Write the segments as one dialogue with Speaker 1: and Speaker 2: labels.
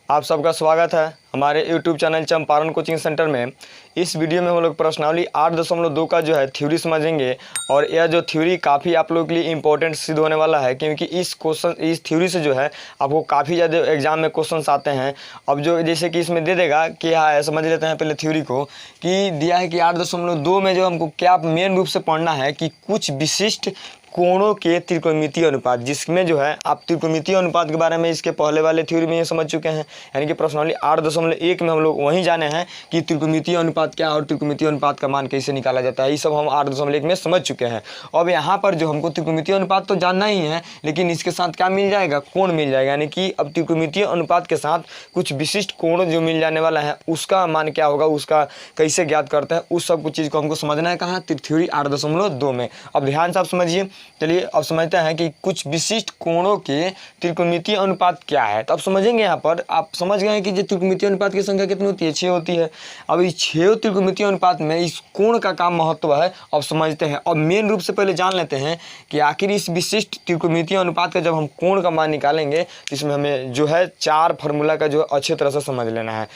Speaker 1: आप सबका स्वागत है हमारे YouTube channel Champaran coaching centre में। इस वीडियो में हम लोग प्रश्नावली 8.2 का जो है थ्योरी समझेंगे और यह जो थ्योरी काफ़ी आप लोगों के लिए इंपॉर्टेंट सिद्ध होने वाला है, क्योंकि इस थ्योरी से जो है आपको काफ़ी ज़्यादा एग्जाम में क्वेश्चंस आते हैं। अब जो जैसे कि इसमें दे देगा कि हाँ, समझ लेते हैं पहले थ्योरी को कि दिया है कि 8.2 में जो हमको क्या मेन रूप से पढ़ना है कि कुछ विशिष्ट कोणों के त्रिकोणमितीय अनुपात, जिसमें जो है आप त्रिकोणमितीय अनुपात के बारे में इसके पहले वाले थ्योरी में ये समझ चुके हैं, यानी कि प्रश्नावली 8.1 में हम लोग वहीं जाने हैं कि त्रिकोणमितीय अनुपात क्या है और त्रिकोणमितीय अनुपात का मान कैसे निकाला जाता है। ये सब हम 8.1 में समझ चुके हैं। अब यहाँ पर जो हमको त्रिकोणमितीय अनुपात तो जानना ही है, लेकिन इसके साथ क्या मिल जाएगा, कोण मिल जाएगा। यानी कि अब त्रिकोणमितीय अनुपात के साथ कुछ विशिष्ट कोण जो मिल जाने वाला है उसका मान क्या होगा, उसका कैसे ज्ञात करते हैं, उस सब कुछ चीज़ को हमको समझना है कहाँ, थ्योरी 8.2 में। अब ध्यान से आप समझिए। चलिए अब समझते हैं कि कुछ विशिष्ट कोणों के त्रिकोणमितीय अनुपात क्या है। तो अब समझेंगे, यहाँ पर आप समझ गए हैं कि जो त्रिकोणमितीय अनुपात की संख्या कितनी होती है, 6 होती है। अब इस 6 त्रिकोणमितीय अनुपात में इस कोण का क्या महत्व है अब समझते हैं। और मेन रूप से पहले जान लेते हैं कि आखिर इस विशिष्ट त्रिकोणमितीय अनुपात का जब हम कोण का मान निकालेंगे तो इसमें हमें जो है 4 फार्मूला का जो अच्छे तरह से समझ लेना है।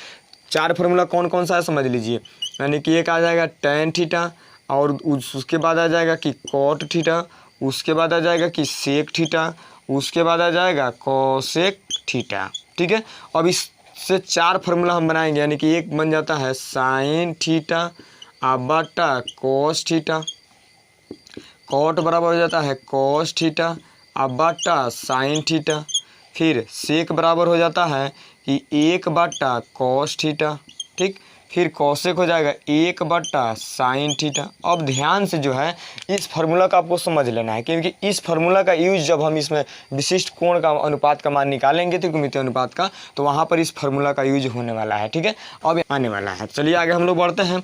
Speaker 1: 4 फार्मूला कौन कौन सा है समझ लीजिए। यानी कि एक आ जाएगा tan थीटा, और उसके बाद आ जाएगा कि cot थीटा, उसके बाद आ जाएगा कि सेक थीटा, उसके बाद आ जाएगा कोसेक थीटा। ठीक है। अब इससे 4 फार्मूला हम बनाएंगे, यानी कि एक बन जाता है साइन थीटा बटा कोस थीटा, कॉट बराबर हो जाता है कोस थीटा बटा साइन थीटा, फिर सेक बराबर हो जाता है कि 1 बटा कोस थीटा। ठीक, फिर कोसेक हो जाएगा 1 बटा साइन थीटा। अब ध्यान से जो है इस फार्मूला का आपको समझ लेना है, क्योंकि इस फार्मूला का यूज जब हम इसमें विशिष्ट कोण का अनुपात का मान निकालेंगे त्रिकोणमितीय अनुपात का, तो वहाँ पर इस फार्मूला का यूज होने वाला है। ठीक है, अब आने वाला है। चलिए आगे हम लोग बढ़ते हैं।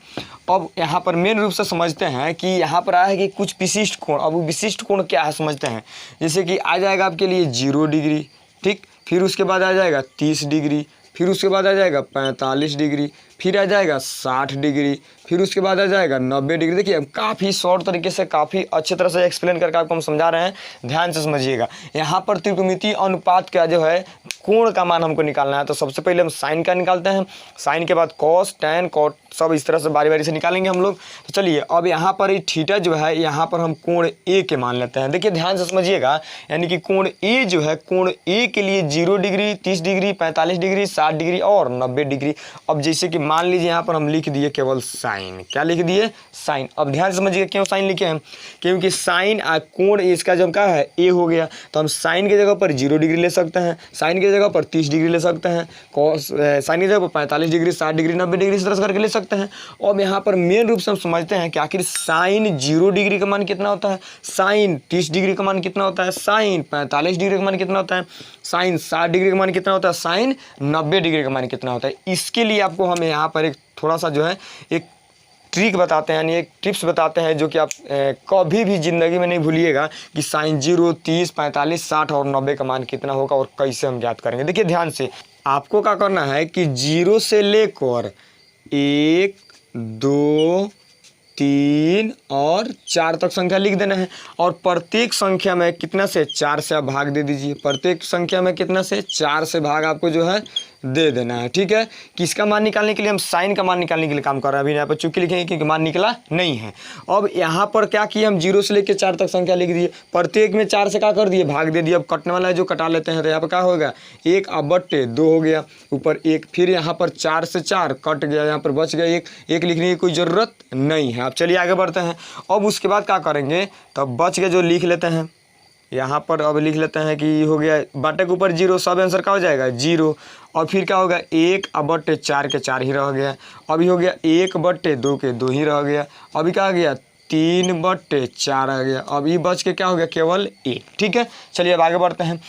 Speaker 1: अब यहाँ पर मेन रूप से समझते हैं कि यहाँ पर आया है कि कुछ विशिष्ट कोण। अब विशिष्ट कोण क्या है समझते हैं। जैसे कि आ जाएगा आपके लिए 0 डिग्री, ठीक, फिर उसके बाद आ जाएगा 30 डिग्री, फिर उसके बाद आ जाएगा 45 डिग्री, फिर आ जाएगा 60 डिग्री, फिर उसके बाद आ जाएगा 90 डिग्री। देखिए काफ़ी शॉर्ट तरीके से, काफ़ी अच्छे तरह से एक्सप्लेन करके आपको हम समझा रहे हैं, ध्यान से समझिएगा। यहाँ पर त्रिकोणमितीय अनुपात का जो है कोण का मान हमको निकालना है। तो सबसे पहले हम साइन का निकालते हैं, साइन के बाद कॉस, टैन, कॉट, सब इस तरह से बारी बारी से निकालेंगे हम लोग। तो चलिए अब यहाँ पर थीटा जो है, यहाँ पर हम कोण ए के मान लेते हैं। देखिए ध्यान से समझिएगा, यानी कि कोण ए जो है, कोण ए के लिए 0 डिग्री, 30 डिग्री, 45 डिग्री, 60 डिग्री और 90 डिग्री। अब जैसे कि मान लीजिए यहाँ पर हम लिख दिए केवल साइन। क्या लिख दिए? साइन। अब ध्यान से समझिए क्यों साइन लिखे हैं, क्योंकि साइन कोण इसका जब क्या है ए हो गया, तो हम साइन की जगह पर 0 डिग्री ले सकते हैं, साइन की जगह पर 30 डिग्री ले सकते हैं, साइन की जगह पर 45 डिग्री, 60 डिग्री, 90 डिग्री इस तरह से करके ले सकते हैं। अब यहाँ पर मेन रूप से हम समझते हैं कि आखिर साइन 0 डिग्री का मान कितना होता है, साइन 30 डिग्री का मान कितना होता है, साइन 45 डिग्री का मान कितना होता है, साइन 60 डिग्री का मान कितना होता है, साइन 90 डिग्री का मान कितना होता है। इसके लिए आपको हम यहाँ पर एक थोड़ा सा जो है एक ट्रिक बताते हैं, यानी एक टिप्स बताते हैं, जो कि आप कभी भी ज़िंदगी में नहीं भूलिएगा कि साइन 0, 30, 45, 60 और 90 का मान कितना होगा और कैसे हम ज्ञात करेंगे। देखिए ध्यान से आपको क्या करना है कि 0 से लेकर 1, 2, 3 और 4 तक संख्या लिख देना है, और प्रत्येक संख्या में कितना से 4 से आप भाग दे दीजिए। प्रत्येक संख्या में कितना से 4 से भाग आपको जो है दे देना है। ठीक है, किसका मान निकालने के लिए? हम साइन का मान निकालने के लिए काम कर रहे हैं। अभी यहाँ पर चूंकि लिखेंगे क्योंकि मान निकला नहीं है। अब यहाँ पर क्या किया, हम 0 से लेकर 4 तक संख्या लिख दिए, प्रत्येक में 4 से क्या कर दिए, भाग दे दिए। अब कटने वाला है जो कटा लेते हैं, तो यहाँ पर क्या होगा 1 बट्टे 2 हो गया, ऊपर 1, फिर यहाँ पर 4 से 4 कट गया, यहाँ पर बच गया 1 लिखने की कोई ज़रूरत नहीं है। अब चलिए आगे बढ़ते हैं। अब उसके बाद क्या करेंगे, तब बच गया जो लिख लेते हैं यहाँ पर। अब लिख लेते हैं कि हो गया बाटे के ऊपर 0, सब आंसर क्या हो जाएगा 0। और फिर क्या होगा 1 बट्टे 4 के 4 ही रह गया। अभी हो गया 1 बट्टे 2 के 2 ही रह गया। अभी क्या आ गया 3 बट्टे 4 आ गया। अब ये बच के क्या हो गया केवल 1। ठीक है, चलिए अब आगे बढ़ते हैं।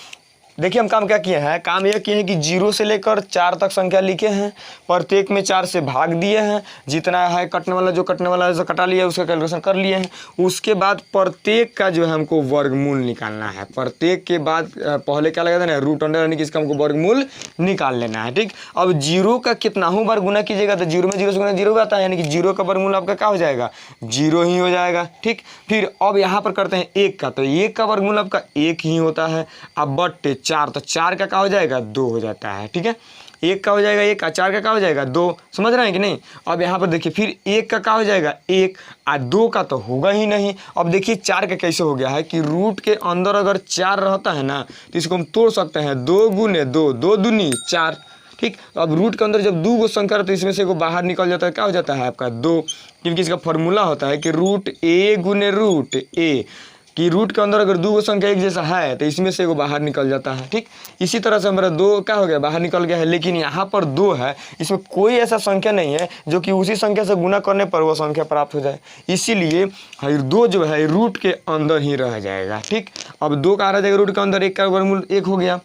Speaker 1: देखिए हम काम क्या किए हैं, काम यह किए हैं कि 0 से लेकर 4 तक संख्या लिखे हैं, प्रत्येक में 4 से भाग दिए हैं, जितना है कटने वाला जो कटने वाला है जो कटा लिया उसका कैलकुलेशन कर लिए हैं। उसके बाद प्रत्येक का जो है हमको वर्गमूल निकालना है। प्रत्येक के बाद पहले क्या लगा देना है, रूट अंडर, यानी कि इसका हमको वर्गमूल निकाल लेना है। ठीक, अब 0 का कितना हूँ बार गुना कीजिएगा तो 0 में 0 से गुना 0 आता है, यानी कि 0 का वर्गमूल आपका क्या हो जाएगा 0 ही हो जाएगा। ठीक, फिर अब यहाँ पर करते हैं 1 का, तो 1 का वर्गमूल आपका 1 ही होता है। अब बट्टे 4, तो 4 का हो जाएगा 2 हो जाता है। ठीक है, 1 का हो जाएगा 1, 4 का हो जाएगा 2। समझ रहे हैं कि नहीं। अब यहाँ पर देखिए फिर 1 का हो जाएगा 1 और 2 का तो होगा ही नहीं। अब देखिए 4 का कैसे हो गया है कि रूट के अंदर अगर 4 रहता है ना तो इसको हम तोड़ सकते हैं, 2 गुने 2, 2 दूनी 4। ठीक, अब रूट के अंदर जब 2 गो संख्या रहता है तो इसमें से एगो बाहर निकल जाता है, क्या हो जाता है आपका 2, क्योंकि इसका फॉर्मूला होता है कि रूट ए गुने रूट ए, कि रूट के अंदर अगर 2 गो संख्या एक जैसा है तो इसमें से एगो बाहर निकल जाता है। ठीक, इसी तरह से हमारा 2 क्या हो गया, बाहर निकल गया है। लेकिन यहाँ पर 2 है, इसमें कोई ऐसा संख्या नहीं है जो कि उसी संख्या से गुना करने पर वो संख्या प्राप्त हो जाए, इसीलिए 2 जो है रूट के अंदर ही रह जाएगा। ठीक, अब 2 का आ जाएगा रूट के अंदर, 1 का वर्गमूल 1 हो गया,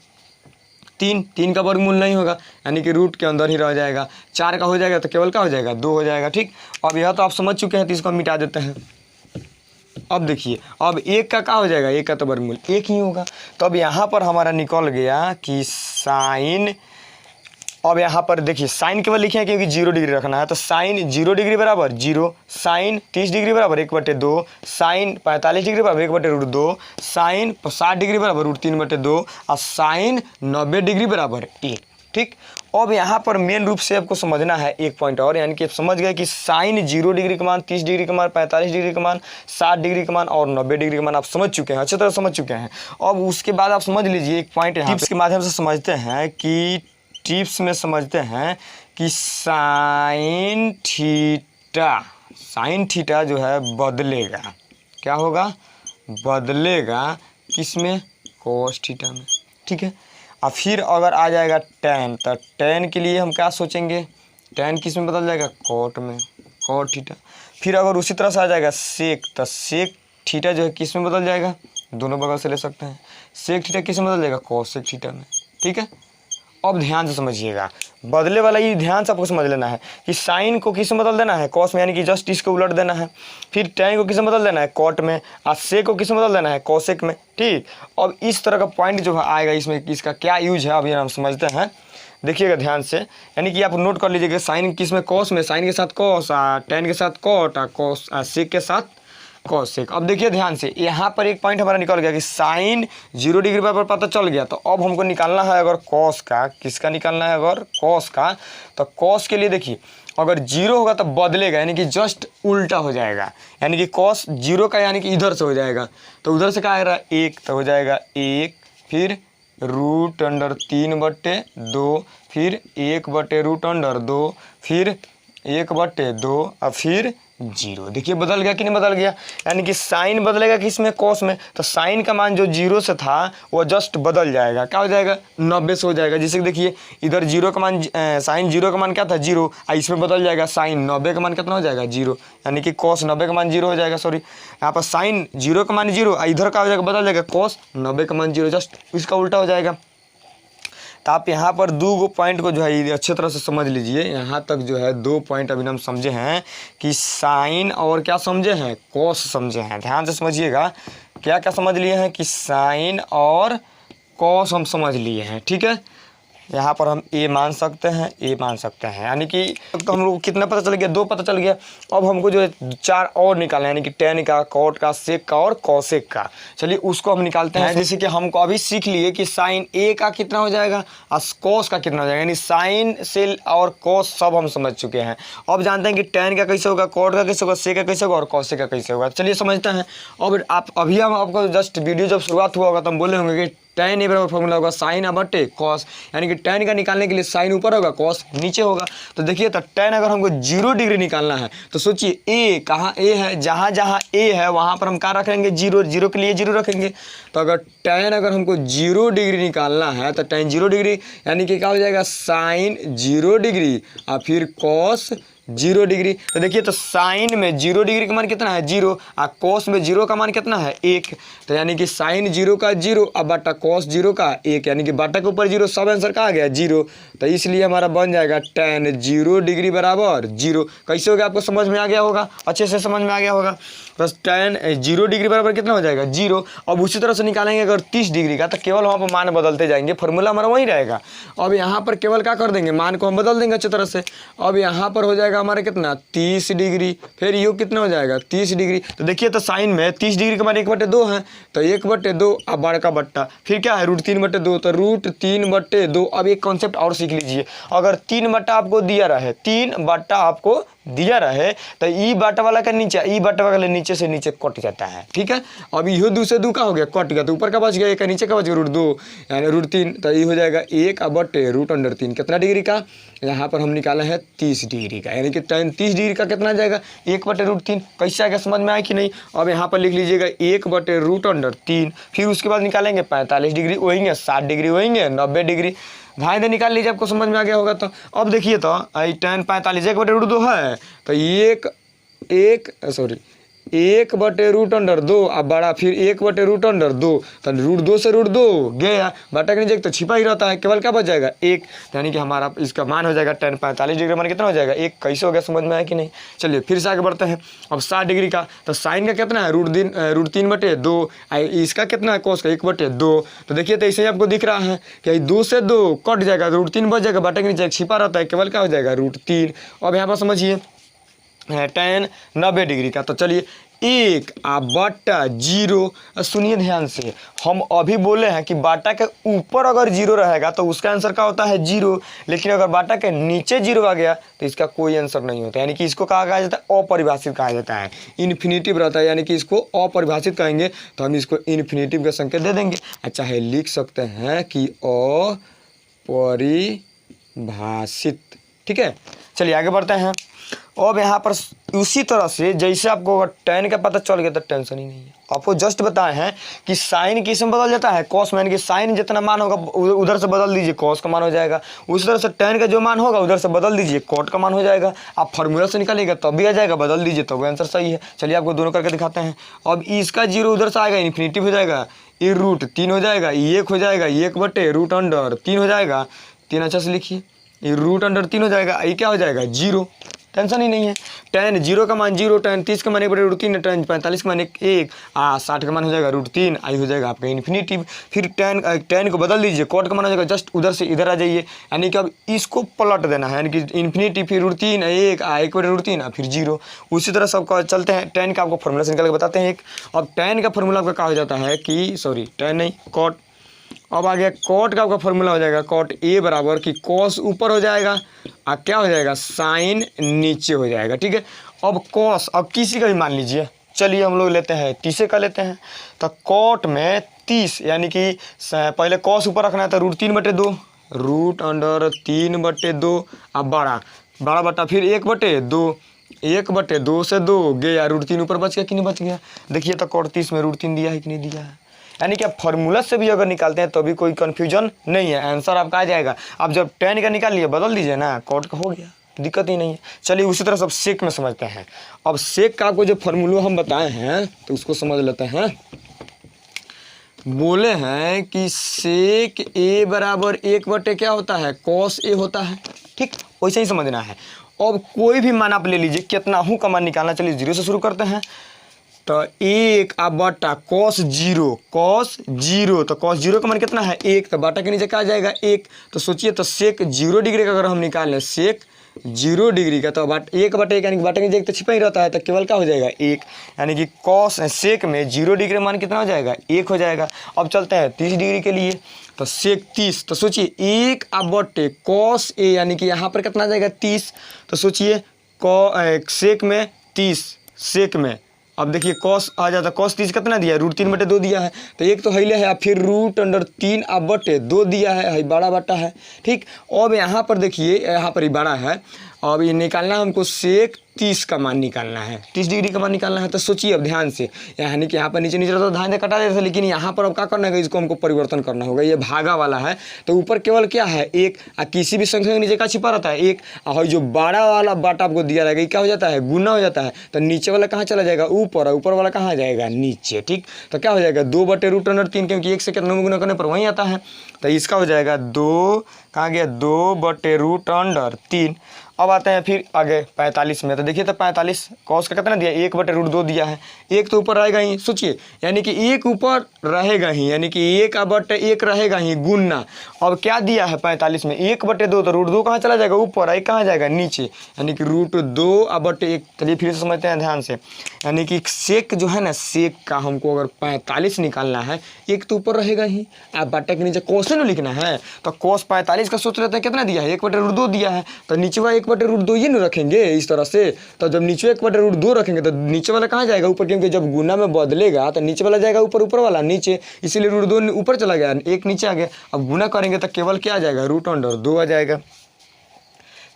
Speaker 1: 3 का वर्गमूल नहीं होगा, यानी कि रूट के अंदर ही रह जाएगा। 4 का हो जाएगा तो केवल क्या हो जाएगा 2 हो जाएगा। ठीक, अब यह तो आप समझ चुके हैं तो इसको मिटा देते हैं। अब देखिए अब 1 का हो जाएगा, 1 का तो वर्गमूल 1 ही होगा। तो अब यहाँ पर हमारा निकल गया कि साइन, अब यहाँ पर देखिए साइन केवल लिखे हैं क्योंकि 0 डिग्री रखना है, तो साइन 0 डिग्री बराबर 0, साइन 30 डिग्री बराबर 1/2, साइन 45 डिग्री बराबर 1/√2, साइन 60 डिग्री बराबर √3/2 और साइन 90 डिग्री बराबर 1। ठीक, अब यहाँ पर मेन रूप से आपको समझना है एक पॉइंट और, यानी कि आप समझ गए कि साइन 0 डिग्री का मान, 30 डिग्री का मान, 45 डिग्री का मान, 60 डिग्री का मान और 90 डिग्री का मान आप समझ चुके हैं, अच्छी तरह समझ चुके हैं। अब उसके बाद आप समझ लीजिए एक पॉइंट यहाँ टिप्स के माध्यम से समझते हैं कि टिप्स में समझते हैं कि साइन थीटा जो है बदलेगा, क्या होगा, बदलेगा किसमें, कोस थीटा में। ठीक है, और फिर अगर आ जाएगा टैन, तो टैन के लिए हम क्या सोचेंगे, टैन किस में बदल जाएगा, कोट में, कोट थीटा। फिर अगर उसी तरह से आ जाएगा सेक, तो सेक थीटा जो है किस में बदल जाएगा, दोनों बगल से ले सकते हैं, सेक थीटा किस में बदल जाएगा, कोसेक थीटा में। ठीक है, अब ध्यान से समझिएगा, बदले वाला ये ध्यान से आपको समझ लेना है कि साइन को किस में बदल देना है, कॉस में, यानी कि जस्ट इसको उलट देना है। फिर टैन को किस में बदल देना है, कॉट में, और सेक को किस में बदल देना है, कोसेक में। ठीक, अब इस तरह का पॉइंट जो है आएगा इसमें, इसका क्या यूज है अभी हम समझते हैं, देखिएगा ध्यान से। यानी कि आप नोट कर लीजिएगा साइन किस में, कॉस में, साइन के साथ कॉस, टैन के साथ कॉट, कॉस सेक के साथ कोसेक। अब देखिए ध्यान से, यहाँ पर एक पॉइंट हमारा निकल गया कि साइन 0 डिग्री पर पता चल गया, तो अब हमको निकालना है अगर कॉस का, किसका निकालना है, अगर कॉस का, तो कॉस के लिए देखिए अगर 0 होगा तो बदलेगा, यानी कि जस्ट उल्टा हो जाएगा, यानी कि कॉस 0 का यानी कि इधर से हो जाएगा, तो उधर से क्या आ रहा है 1, तो हो जाएगा 1, फिर √3/2, फिर 1/√2, फिर 1/2 और फिर 0। देखिए बदल गया कि नहीं बदल गया, यानी कि साइन बदलेगा किसमें, कॉस में, तो साइन का मान जो 0 से था वो जस्ट बदल जाएगा, क्या हो जाएगा 90 से हो जाएगा। जैसे कि देखिए इधर 0 का मान, साइन 0 का मान क्या था 0, इसमें बदल जाएगा, साइन 90 का मान कितना हो जाएगा 0, यानी कि कॉस 90 का मान 0 हो जाएगा। सॉरी, यहाँ पर साइन 0 का मान 0, इधर का हो जाएगा, बदल जाएगा कॉस 90 का मान 0, जस्ट इसका उल्टा हो जाएगा। तो आप यहाँ पर 2 पॉइंट को जो है अच्छे तरह से समझ लीजिए। यहाँ तक जो है 2 पॉइंट अभी हम समझे हैं कि साइन और क्या समझे हैं, कॉस समझे हैं। ध्यान से समझिएगा, क्या क्या समझ लिए हैं कि साइन और कॉस हम समझ लिए हैं। ठीक है, यहाँ पर हम ए मान सकते हैं, ए मान सकते हैं, यानी कि तो हम लोग कितना पता चल गया, 2 पता चल गया। अब हमको जो है 4 और निकालना है, यानी कि टैन का, कॉट का, सेक का और कॉसेक का। चलिए उसको हम निकालते हैं। जैसे कि हमको अभी सीख लिए कि साइन ए का कितना हो जाएगा और कॉस का कितना हो जाएगा, यानी साइन से और कॉस सब हम समझ चुके हैं। अब जानते हैं कि टैन का कैसे होगा, कॉट का कैसे होगा, सेक का कैसे होगा और कॉसेक का कैसे होगा। चलिए समझते हैं। अब आप अभी हम आपको जस्ट वीडियो जब शुरुआत हुआ होगा तो हम बोले होंगे कि टैन ए बराबर फॉर्मूला होगा साइन बटे कॉस, यानी कि टैन का निकालने के लिए साइन ऊपर होगा, कॉस नीचे होगा। तो देखिए, तो टैन अगर हमको 0 डिग्री निकालना है तो सोचिए ए कहाँ, ए है, जहाँ जहाँ ए है वहाँ पर हम क्या रखेंगे 0, 0 के लिए 0 रखेंगे। तो अगर टैन अगर हमको 0 डिग्री निकालना है तो टैन 0 डिग्री यानी कि क्या हो जाएगा साइन 0 डिग्री और फिर कॉस 0 डिग्री। तो देखिए, तो साइन में 0 डिग्री का मान कितना है 0 और कॉस में 0 का मान कितना है 1, तो यानी कि साइन 0 का 0 और बटा कॉस 0 का 1, यानी कि बटा के ऊपर 0, सब आंसर का आ गया 0। तो इसलिए हमारा बन जाएगा टैन 0 डिग्री बराबर 0। कैसे हो गया, आपको समझ में आ गया होगा, अच्छे से समझ में आ गया होगा। बस tan 0 डिग्री बराबर कितना हो जाएगा 0। अब उसी तरह से निकालेंगे अगर 30 डिग्री का, तो केवल वहाँ पर मान बदलते जाएंगे, फॉर्मूला हमारा वही रहेगा। अब यहाँ पर केवल क्या कर देंगे, मान को हम बदल देंगे अच्छी तरह से। अब यहाँ पर हो जाएगा हमारा कितना 30 डिग्री, फिर यू कितना हो जाएगा 30 डिग्री। तो देखिए तो साइन में 30 डिग्री के मान 1/2 है, तो 1/2 अब बड़ा का बट्टा, फिर क्या है √3/2, तो √3/2। अब एक कॉन्सेप्ट और सीख लीजिए, अगर 3 बट्टा आपको दिया रहे, 3 बट्टा आपको दिया रहे, तो ई बट्टा वाला का नीचे, ई बट्टा वाला नीचे से नीचे कट जाता है, ठीक है। अब यो 2 से 2 का हो गया, कट गया, तो ऊपर का बच गया, एक नीचे का बच गया √2 यानी √3, तो ये हो जाएगा 1/√3 कितना डिग्री का, यहाँ पर हम निकाला है 30 डिग्री का, यानी कि tan 30 डिग्री का कितना आ जाएगा 1/√3। कैसे आएगा समझ में आया कि नहीं। अब यहाँ पर लिख लीजिएगा 1/√3, फिर उसके बाद निकालेंगे 45 डिग्री वही 60 डिग्री वही 90 डिग्री, भाई दे निकाल लीजिए, आपको समझ में आ गया होगा। तो अब देखिए तो tan 45 1/√2 है, तो 1/√2 अब बड़ा, फिर 1/√2, तो √2 से √2 गया, बटा के नीचे तो छिपा ही रहता है, केवल क्या बच जाएगा 1, यानी कि हमारा इसका मान हो जाएगा tan 45 डिग्री मान कितना हो जाएगा 1। कैसे हो गया समझ में आया कि नहीं। चलिए फिर से आगे बढ़ते हैं। अब 60 डिग्री का, तो साइन का कितना है √3/2, इसका कितना है cos का 1/2। तो देखिए तो ऐसे ही आपको दिख रहा है कि 2 से 2 कट जाएगा, √3 बच जाएगा, बटा के नीचे छिपा रहता है, केवल क्या हो जाएगा √3। अब यहाँ पर समझिए tan 90 डिग्री का, तो चलिए 1/0। सुनिए ध्यान से, हम अभी बोले हैं कि बाटा के ऊपर अगर 0 रहेगा तो उसका आंसर क्या होता है 0, लेकिन अगर बाटा के नीचे 0 आ गया तो इसका कोई आंसर नहीं होता, यानी कि इसको कहा जाता है अपरिभाषित कहा जाता है, इन्फिनिटिव रहता है, यानी कि इसको अपरिभाषित कहेंगे तो हम इसको इन्फिनिटिव का संकेत दे देंगे। अच्छा है, लिख सकते हैं कि अपरिभाषित, ठीक है। चलिए आगे बढ़ते हैं। अब यहाँ पर उसी तरह से जैसे आपको अगर tan का पता चल गया तो टेंशन ही नहीं है। आपको जस्ट बताए हैं कि साइन किस में बदल जाता है cos में, यानी कि साइन जितना मान होगा उधर से बदल दीजिए cos का मान हो जाएगा, उसी तरह से tan का जो मान होगा उधर से बदल दीजिए cot का मान हो जाएगा। आप फार्मूला से निकालिएगा तब भी आ जाएगा, बदल दीजिए तो आंसर सही है। चलिए आपको दोनों करके दिखाते हैं। अब इसका 0 उधर से आएगा, इन्फिनिटिव हो जाएगा, ये √3 हो जाएगा, ये 1 हो जाएगा, 1/√3 हो जाएगा, 3 अच्छा से लिखिए, ये √3 हो जाएगा, ये क्या हो जाएगा 0, टेंशन ही नहीं है। tan 0 का मान 0, tan 30 का मान 1/√3, tan 45 का मान 1, 60 का मान हो जाएगा √3, आई हो जाएगा आपका इन्फिनिटिव। फिर tan को बदल दीजिए, cot का मान हो जाएगा, जस्ट उधर से इधर आ जाइए, यानी कि अब इसको पलट देना है, यानी कि इन्फिनिटिव फिर √3 1 1/√3 फिर 0। उसी तरह सबका चलते हैं। tan का आपको फॉर्मूला से निकाल के बताते हैं एक। अब tan का फॉर्मूला आपका क्या हो जाता है कि tan नहीं cot। अब आ गया cot का आपका फॉर्मूला हो जाएगा cot A बराबर कि cos ऊपर हो जाएगा और क्या हो जाएगा साइन नीचे हो जाएगा, ठीक है। अब cos, अब किसी का भी मान लीजिए, चलिए हम लोग लेते हैं 30 का लेते हैं, तो cot में 30 यानी कि पहले cos ऊपर रखना है तो √3/2, √3/2 अब बड़ा बटा फिर 1/2, 1/2 से 2 गया, √3 ऊपर बच गया कि नहीं बच गया। देखिए तो cot 30 में √3 दिया है कि नहीं दिया है, यानी कि आप फार्मूला से भी अगर निकालते हैं तो भी कोई कन्फ्यूजन नहीं है, आंसर आपका आ जाएगा। आप जब tan का निकाल लिए बदल दीजिए ना, cot का हो गया, दिक्कत ही नहीं है। चलिए उसी तरह सब सेक में समझते हैं। अब सेक का आपको जो फार्मूला हम बताए हैं तो उसको समझ लेते हैं। बोले हैं कि सेक A बराबर 1/, क्या होता है cos A होता है, ठीक, वैसे ही समझना है। अब कोई भी मान आप ले लीजिए, कितना हूँ का मान निकालना, चलिए 0 से शुरू करते हैं। तो 1/, cos 0, तो cos 0 का मान कितना है 1, तो बाटा के नीचे क्या आ जाएगा 1। तो सोचिए तो सेक 0 डिग्री का अगर हम निकाल लें, सेक 0 डिग्री का, तो 1/1 यानी कि बाटा के नीचे तो छिपा ही रहता है, तो केवल क्या हो जाएगा 1, यानी कि cos सेक में 0 डिग्री मान कितना हो जाएगा 1 हो जाएगा। अब चलते हैं 30 डिग्री के लिए, तो सेक 30, तो सोचिए 1/, cos A यानी कि यहाँ पर कितना आ जाएगा 30, तो सोचिए सेक में 30, सेक में अब देखिए cos आ जाता है, cos 30 कितना दिया है √3/2 दिया है, तो एक तो हिले है, फिर √3/2 दिया है, बड़ा बटा है, ठीक। अब यहाँ पर देखिए, यहाँ पर ही बड़ा है, अब ये निकालना है हमको सेक 30 का मान निकालना है, 30 डिग्री का मान निकालना है। तो सोचिए अब ध्यान से, यानी कि यहाँ पर नीचे तो ध्यान से कटा देते थे, लेकिन यहाँ पर अब क्या करना है, इसको हमको परिवर्तन करना होगा। ये भागा वाला है तो ऊपर केवल क्या है 1, और किसी भी संख्या के नीचे का छिपा रहता है 1, और जो बड़ा वाला बाटा आपको दिया रहेगा ये क्या हो जाता है गुना हो जाता है, तो नीचे वाला कहाँ चला जाएगा ऊपर, और ऊपर वाला कहाँ जाएगा नीचे, ठीक। तो क्या हो जाएगा 2/√3, क्योंकि 1 से कितना में गुना करने पर वहीं आता है, तो इसका हो जाएगा 2, कहाँ गया 2/√3। अब आते हैं फिर आगे 45 में, तो देखिए तो 45 कॉस का कितना दिया 1/√2 दिया है। एक तो ऊपर रहेगा ही, सोचिए यानी कि एक ऊपर रहेगा ही, यानी कि 1/1 रहेगा ही गुना। अब क्या दिया है 45 में 1/2, तो √2 कहाँ चला जाएगा ऊपर, आई कहाँ जाएगा नीचे, यानी कि √2/1। चलिए फिर से समझते हैं ध्यान से, यानी कि सेक जो है ना, सेक का हमको अगर 45 निकालना है, एक तो ऊपर रहेगा ही, आप बट्टे के नीचे कॉस नहीं लिखना है, तो कॉस 45 का सूत्र रहता है कितना दिया है 1/√2 दिया है, तो नीचे वाला 1/√2 ही नहीं रखेंगे इस तरह से। तो जब नीचे 1/√2 रखेंगे तो नीचे वाला कहाँ जाएगा ऊपर, क्योंकि जब गुना में बदलेगा तो नीचे वाला जाएगा ऊपर, ऊपर वाला नीचे, इसीलिए √2 ऊपर चला गया, एक नीचे आ गया। अब गुना करेंगे तो केवल क्या आ जाएगा √2 आ जाएगा।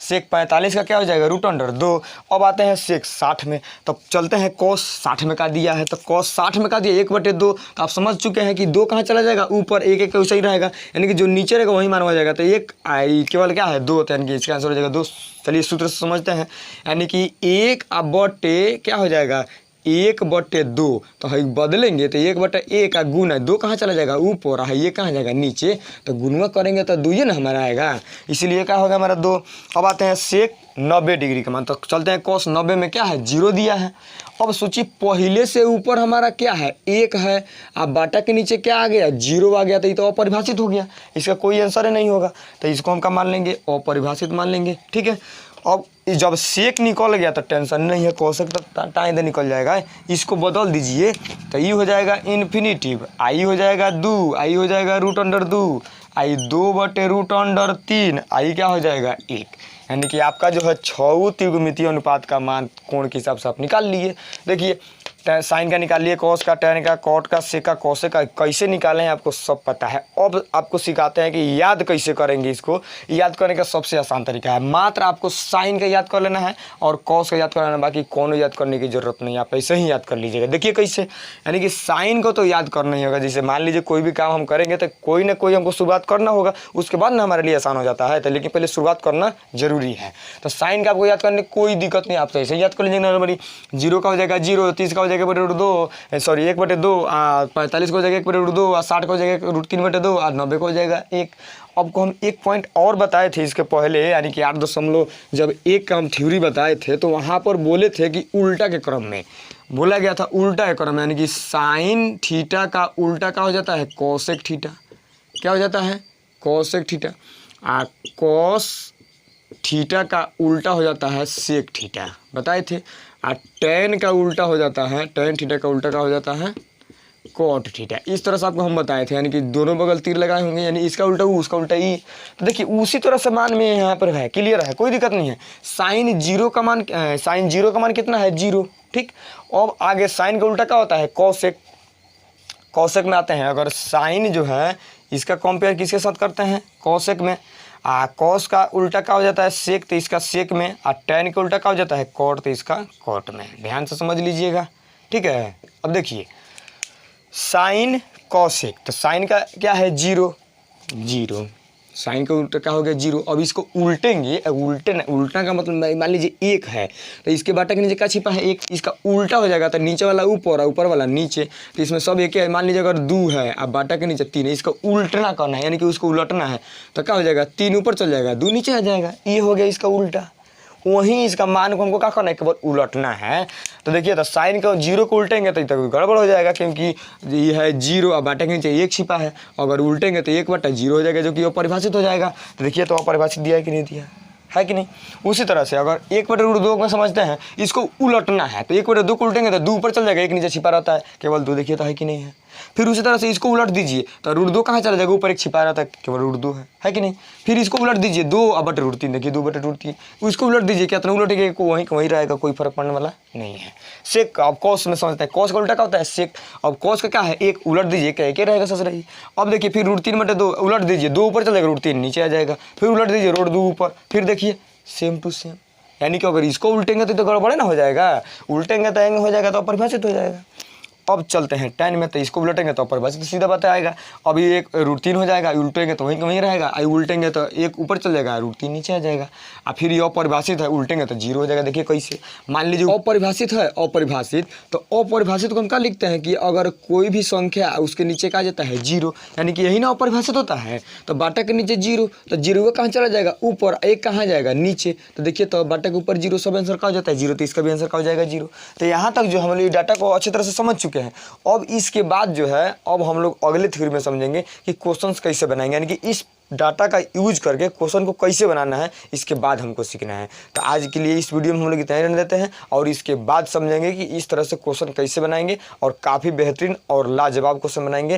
Speaker 1: सेक 45 का क्या हो जाएगा √2। अब आते हैं सेक 60 में, तब चलते हैं कॉस 60 में का दिया है, तो कॉस 60 में का दिया 1/2, तो आप समझ चुके हैं कि 2 कहाँ चला जाएगा ऊपर, एक वैसे ही रहेगा, यानी कि जो नीचे रहेगा वही माना जाएगा, तो एक आई केवल क्या है 2, तो यानी कि इसका आंसर हो जाएगा 2। चलिए सूत्र से समझते हैं, यानी कि 1/2 क्या हो जाएगा 1/2, तो है बदलेंगे तो 1/1 का गुना 2 कहाँ चला जाएगा ऊपर, है ये कहाँ जाएगा नीचे, तो गुणवा करेंगे तो 2 ही ना हमारा आएगा, इसीलिए क्या होगा हमारा 2। अब आते हैं सेक 90 डिग्री का मान, तो चलते हैं कॉस 90 में क्या है 0 दिया है। अब सोचिए पहले से ऊपर हमारा क्या है 1 है, अब बाटा के नीचे क्या आ गया 0 आ गया, तो ये तो अपरिभाषित हो गया, इसका कोई आंसर नहीं होगा, तो इसको हम क्या मान लेंगे अपरिभाषित मान लेंगे, ठीक है। अब जब सेक निकल गया तो टेंशन नहीं है, कॉसेक तो टाइम दे निकल जाएगा, इसको बदल दीजिए तो ये हो जाएगा इन्फिनिटिव, आई हो जाएगा 2, आई हो जाएगा √2, आई 2/√3, आई क्या हो जाएगा 1, यानी कि आपका जो है 6 त्रिकोणमितीय अनुपात का मान कोण के हिसाब से आप निकाल लिए। देखिए साइन का निकाल लिए, कॉस का, टैन का, कॉट का, सेक का, कॉसेक का, कैसे निकालें आपको सब पता है। अब आपको सिखाते हैं कि याद कैसे करेंगे। इसको याद करने का सबसे आसान तरीका है, मात्र आपको साइन का याद कर लेना है और कॉस का याद कर लेना, बाकी कौन याद करने की जरूरत नहीं, आप ऐसे ही याद कर लीजिएगा। देखिए कैसे, यानी कि साइन को तो याद करना ही होगा। जैसे मान लीजिए कोई भी काम हम करेंगे तो कोई ना कोई हमको शुरुआत करना होगा, उसके बाद ना हमारे लिए आसान हो जाता है, तो लेकिन पहले शुरुआत करना जरूरी है। तो साइन का आपको याद करने कोई दिक्कत नहीं, आप तो ऐसे याद कर लीजिएगा नॉर्मली। 0 का हो जाएगा 0, 30 का हो जाएगा 1/2, सॉरी 1/2, 45 को हो जाएगा 1/2, 60 को हो जाएगा √3/2, 90 को हो जाएगा 1। अब को हम एक पॉइंट और बताए थे इसके पहले, यानी कि 8 जब 1 का हम थ्योरी बताए थे तो वहाँ पर बोले थे कि उल्टा के क्रम में बोला गया था, उल्टा के क्रम, यानी कि साइन थीटा का उल्टा क्या हो जाता है कॉसेक थीटा, क्या हो जाता है कॉसेक थीटा, कॉस थीटा का उल्टा हो जाता है सेक थीटा, बताए थे। और टैन का उल्टा हो जाता है, टैन थीटा का उल्टा का हो जाता है कॉट थीटा। इस तरह से आपको हम बताए थे, यानी कि दोनों बगल तीर लगाए होंगे, यानी इसका उल्टा u उसका उल्टा ई। तो देखिए उसी तरह से मान में यहाँ पर है, क्लियर है, कोई दिक्कत नहीं है। साइन 0 का मान, साइन 0 का मान कितना है 0, ठीक। अब आगे साइन का उल्टा क्या होता है कॉसेक, कॉसेक में आते हैं। अगर साइन जो है इसका कंपेयर किसके साथ करते हैं कॉसेक में, कॉस का उल्टा क्या हो जाता है सेक, तो इसका सेक में, और टैन का उल्टा क्या हो जाता है कॉट, तो इसका कॉट में। ध्यान से समझ लीजिएगा, ठीक है। अब देखिए साइन कॉसेक, तो साइन का क्या है 0, साइन का उल्टा क्या हो गया 0। अब इसको उल्टेंगे, उल्टा का मतलब मान लीजिए 1 है तो इसके बाटा के नीचे क्या छिपा है 1, इसका उल्टा हो जाएगा तो नीचे वाला ऊपर और ऊपर वाला नीचे, तो इसमें सब एक है। मान लीजिए अगर 2 है अब बाटा के नीचे 3 है, इसको उल्टना करना है, यानी कि उसको उलटना है, तो क्या हो जाएगा 3 ऊपर चल जाएगा 2 नीचे आ जाएगा, ये हो गया इसका उल्टा। वहीं इसका मान को हमको क्या करना है केवल उलटना है। तो देखिए तो साइन को 0 को उल्टेंगे तो इतना गड़बड़ हो जाएगा, क्योंकि ये है 0 और बाटा के नीचे 1 छिपा है, अगर उल्टेंगे तो 1/0 हो जाएगा, जो कि अपरिभाषित हो जाएगा। तो देखिए तो अपरिभाषित दिया है कि नहीं दिया है कि नहीं। उसी तरह से अगर 1/2 में समझते हैं इसको उलटना है तो 1/2 को उल्टेंगे तो 2 ऊपर चल जाएगा, 1 नीचे छिपा रहता है, केवल 2 देखिए तो है कि नहीं है। फिर उसी तरह से इसको उलट दीजिए तो √2 कहाँ चला जाएगा, ऊपर 1 छिपा रहता है, केवल √2 है कि नहीं। फिर इसको उलट दीजिए 2/√3, देखिए 2/√3, उसको उलट दीजिए कितना उलटेगा वहीं रहेगा, कोई फर्क पड़ने वाला नहीं है। सेक अब कॉस में समझते हैं, कॉस का उल्टा क्या होता है सेक। अब कॉस का क्या है 1 उलट दीजिए क्या क्या रहेगा सच रही। अब देखिए फिर √3/2 उलट दीजिए, 2 ऊपर चल जाएगा √3 नीचे आ जाएगा, फिर उलट दीजिए √2 ऊपर, फिर देखिए सेम टू सेम, यानी कि अगर इसको उल्टेंगे तो गड़बड़े ना हो जाएगा, उल्टेंगे तो एंगे हो जाएगा तो अपरिभाषित हो जाएगा। अब चलते हैं 10 में, तो इसको उलटेंगे तो अपरिभाषित सीधा बात आएगा। अभी एक √3 हो जाएगा, उल्टेंगे तो वहीं का वहीं रहेगा, आई उल्टेंगे तो एक ऊपर चल जाएगा, √3 नीचे आ जाएगा। और फिर ये अपरिभाषित है, उल्टेंगे तो 0 हो जाएगा। देखिए कैसे, मान लीजिए अपरिभाषित है, अपरिभाषित, तो अपरिभाषित को हम क्या लिखते हैं कि अगर कोई भी संख्या उसके नीचे क्या आ जाता है 0, यानी कि यही ना अपरिभाषित होता है। तो बाटा के नीचे 0, तो 0 कहाँ चला जाएगा ऊपर, एक कहाँ जाएगा नीचे। तो देखिए तो बाटा के ऊपर 0, सब आंसर का हो जाता है 0, तो इसका भी आंसर का हो जाएगा 0। तो यहाँ तक जो हम लोग डाटा को अच्छी तरह से समझ चुके हैं। अब इसके बाद जो है, अब हम लोग अगले थ्योरी में समझेंगे कि क्वेश्चंस कैसे बनाएंगे, यानी कि इस डाटा का यूज करके क्वेश्चन को कैसे बनाना है, इसके बाद हमको सीखना है। तो आज के लिए इस वीडियो में हम लोग इतना ही रहने देते हैं, और इसके बाद समझेंगे कि इस तरह से क्वेश्चन कैसे बनाएंगे, और काफ़ी बेहतरीन और लाजवाब क्वेश्चन बनाएंगे।